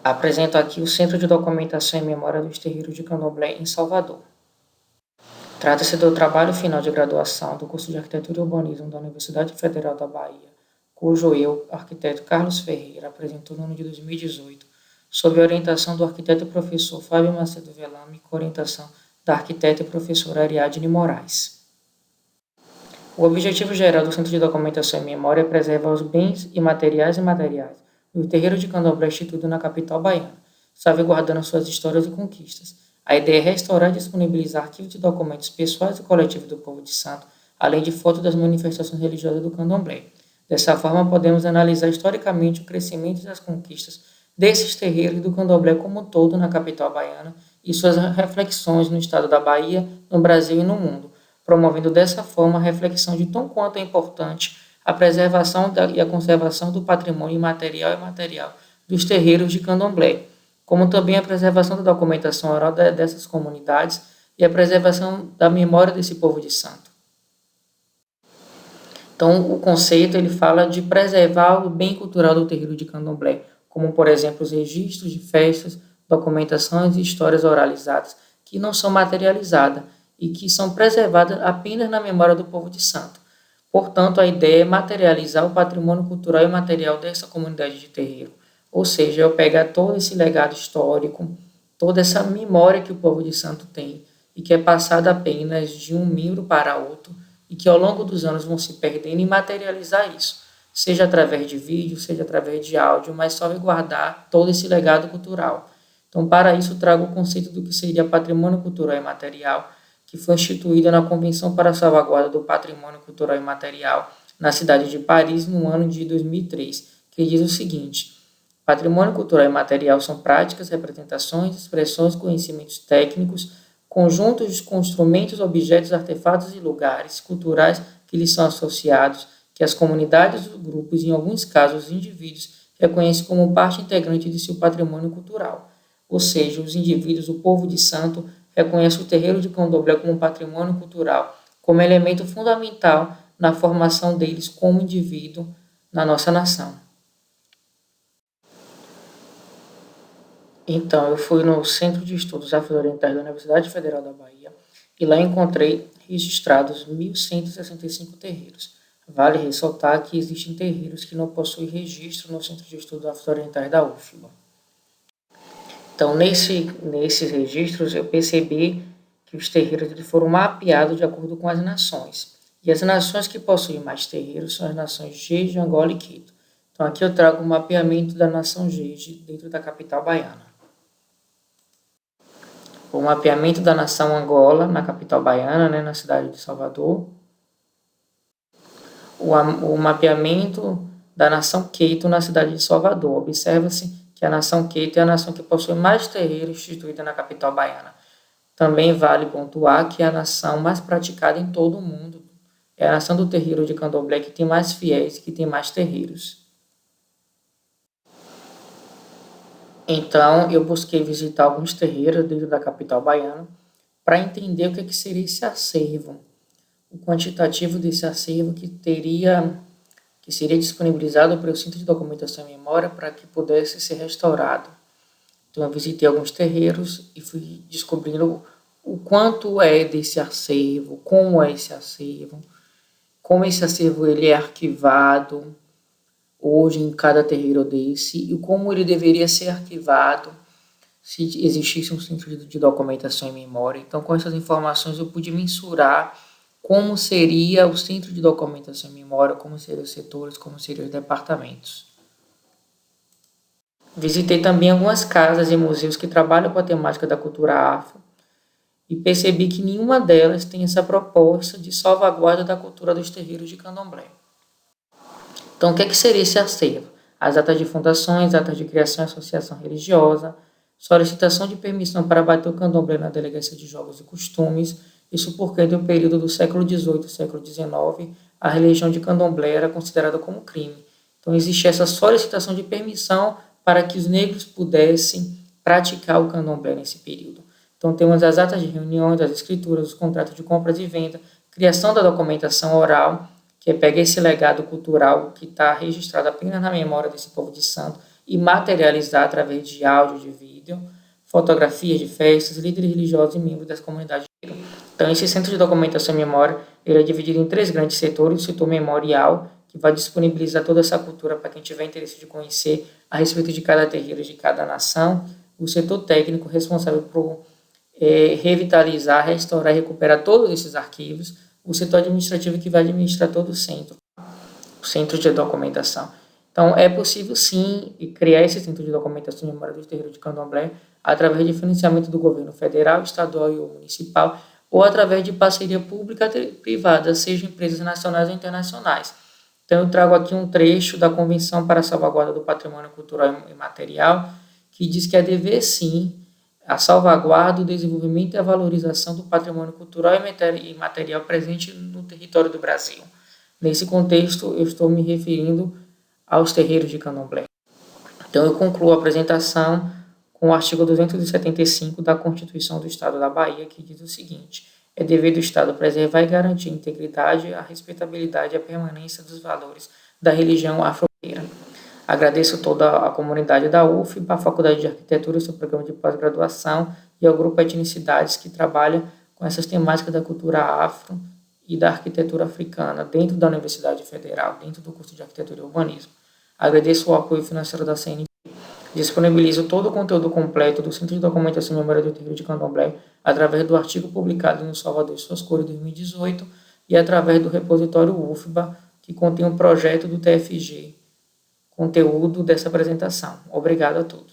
Apresento aqui o Centro de Documentação e Memória dos Terreiros de Candomblé, em Salvador. Trata-se do trabalho final de graduação do curso de Arquitetura e Urbanismo da Universidade Federal da Bahia, cujo eu, arquiteto Carlos Ferreira, apresentou no ano de 2018, sob a orientação do arquiteto e professor Fábio Macedo Velame, com orientação da arquiteta e professora Ariadne Moraes. O objetivo geral do Centro de Documentação e Memória é preservar os bens imateriais do terreiro de Candomblé instituído na capital baiana, salvaguardando suas histórias e conquistas. A ideia é restaurar e disponibilizar arquivos de documentos pessoais e coletivos do povo de santo, além de fotos das manifestações religiosas do Candomblé. Dessa forma, podemos analisar historicamente o crescimento e as conquistas desses terreiros do Candomblé como um todo na capital baiana e suas reflexões no estado da Bahia, no Brasil e no mundo, promovendo dessa forma a reflexão de tão quanto é importante a preservação e a conservação do patrimônio imaterial e material dos terreiros de Candomblé, como também a preservação da documentação oral dessas comunidades e a preservação da memória desse povo de santo. Então, o conceito ele fala de preservar o bem cultural do terreiro de Candomblé, como, por exemplo, os registros de festas, documentações e histórias oralizadas que não são materializadas e que são preservadas apenas na memória do povo de santo. Portanto, a ideia é materializar o patrimônio cultural e material dessa comunidade de terreiro, ou seja, eu pegar todo esse legado histórico, toda essa memória que o povo de santo tem e que é passada apenas de um membro para outro e que ao longo dos anos vão se perdendo e materializar isso, seja através de vídeo, seja através de áudio, mas salvaguardar todo esse legado cultural. Então, para isso, trago o conceito do que seria patrimônio cultural e material, que foi instituída na Convenção para a Salvaguarda do Patrimônio Cultural e Material na cidade de Paris no ano de 2003, que diz o seguinte: patrimônio cultural e material são práticas, representações, expressões, conhecimentos técnicos, conjuntos com instrumentos, objetos, artefatos e lugares culturais que lhes são associados, que as comunidades, os grupos e, em alguns casos, os indivíduos reconhecem como parte integrante de seu patrimônio cultural. Ou seja, os indivíduos, o povo de santo, reconhece o terreiro de Candomblé como um patrimônio cultural, como elemento fundamental na formação deles como indivíduo na nossa nação. Então, eu fui no Centro de Estudos Afro-Orientais da Universidade Federal da Bahia e lá encontrei registrados 1.165 terreiros. Vale ressaltar que existem terreiros que não possuem registro no Centro de Estudos Afro-Orientais da UFBA. Então, nesses registros, eu percebi que os terreiros foram mapeados de acordo com as nações. E as nações que possuem mais terreiros são as nações Jeje, Angola e Quito. Então, aqui eu trago o mapeamento da nação Jeje dentro da capital baiana. O mapeamento da nação Angola, na capital baiana, na cidade de Salvador. O mapeamento da nação Quito, na cidade de Salvador. Observa-se que a nação Quito é a nação que possui mais terreiros instituída na capital baiana. Também vale pontuar que é a nação mais praticada em todo o mundo. É a nação do terreiro de Candomblé que tem mais fiéis e que tem mais terreiros. Então, eu busquei visitar alguns terreiros dentro da capital baiana para entender o que seria esse acervo, o quantitativo desse acervo que seria disponibilizado para o Centro de Documentação e Memória para que pudesse ser restaurado. Então, eu visitei alguns terreiros e fui descobrindo o quanto é desse acervo, como é esse acervo, como esse acervo ele é arquivado hoje em cada terreiro desse e como ele deveria ser arquivado se existisse um centro de documentação e memória. Então, com essas informações, eu pude mensurar como seria o centro de documentação e memória, como seriam os setores, como seriam os departamentos. Visitei também algumas casas e museus que trabalham com a temática da cultura afro e percebi que nenhuma delas tem essa proposta de salvaguarda da cultura dos terreiros de Candomblé. Então, o que seria esse acervo? As atas de fundações, atas de criação e associação religiosa, solicitação de permissão para bater o Candomblé na Delegacia de Jogos e Costumes, isso porque do período do século XVIII e século XIX, a religião de Candomblé era considerada como crime. Então, existia essa solicitação de permissão para que os negros pudessem praticar o Candomblé nesse período. Então, temos as atas de reuniões, as escrituras, os contratos de compras e venda, criação da documentação oral, que é pegar esse legado cultural que está registrado apenas na memória desse povo de santo e materializar através de áudio, de vídeo, fotografias de festas, líderes religiosos e membros das comunidades. Então, esse centro de documentação e memória ele é dividido em 3 grandes setores: o setor memorial, que vai disponibilizar toda essa cultura para quem tiver interesse de conhecer a respeito de cada terreiro, de cada nação; o setor técnico, responsável por revitalizar, restaurar e recuperar todos esses arquivos; o setor administrativo, que vai administrar todo o centro de documentação. Então, é possível, sim, criar esse centro de documentação e memória dos terreiros de candomblé através de financiamento do governo federal, estadual e municipal, ou através de parceria pública-privada, seja empresas nacionais ou internacionais. Então, eu trago aqui um trecho da Convenção para a Salvaguarda do Patrimônio Cultural e Material, que diz que é dever, sim, a salvaguarda, o desenvolvimento e a valorização do patrimônio cultural e material presente no território do Brasil. Nesse contexto, eu estou me referindo aos terreiros de candomblé. Então, eu concluo a apresentação com o artigo 275 da Constituição do Estado da Bahia, que diz o seguinte: é dever do Estado preservar e garantir a integridade, a respeitabilidade e a permanência dos valores da religião afro-brasileira. Agradeço toda a comunidade da UFBA, a Faculdade de Arquitetura, seu programa de pós-graduação, e ao Grupo Etnicidades, que trabalha com essas temáticas da cultura afro e da arquitetura africana dentro da Universidade Federal, dentro do curso de Arquitetura e Urbanismo. Agradeço o apoio financeiro da CNB. Disponibilizo todo o conteúdo completo do Centro de Documentação e Memória do Terreiro de Candomblé através do artigo publicado no Salvador e Suas Cores 2018 e através do repositório UFBA, que contém um projeto do TFG, conteúdo dessa apresentação. Obrigado a todos.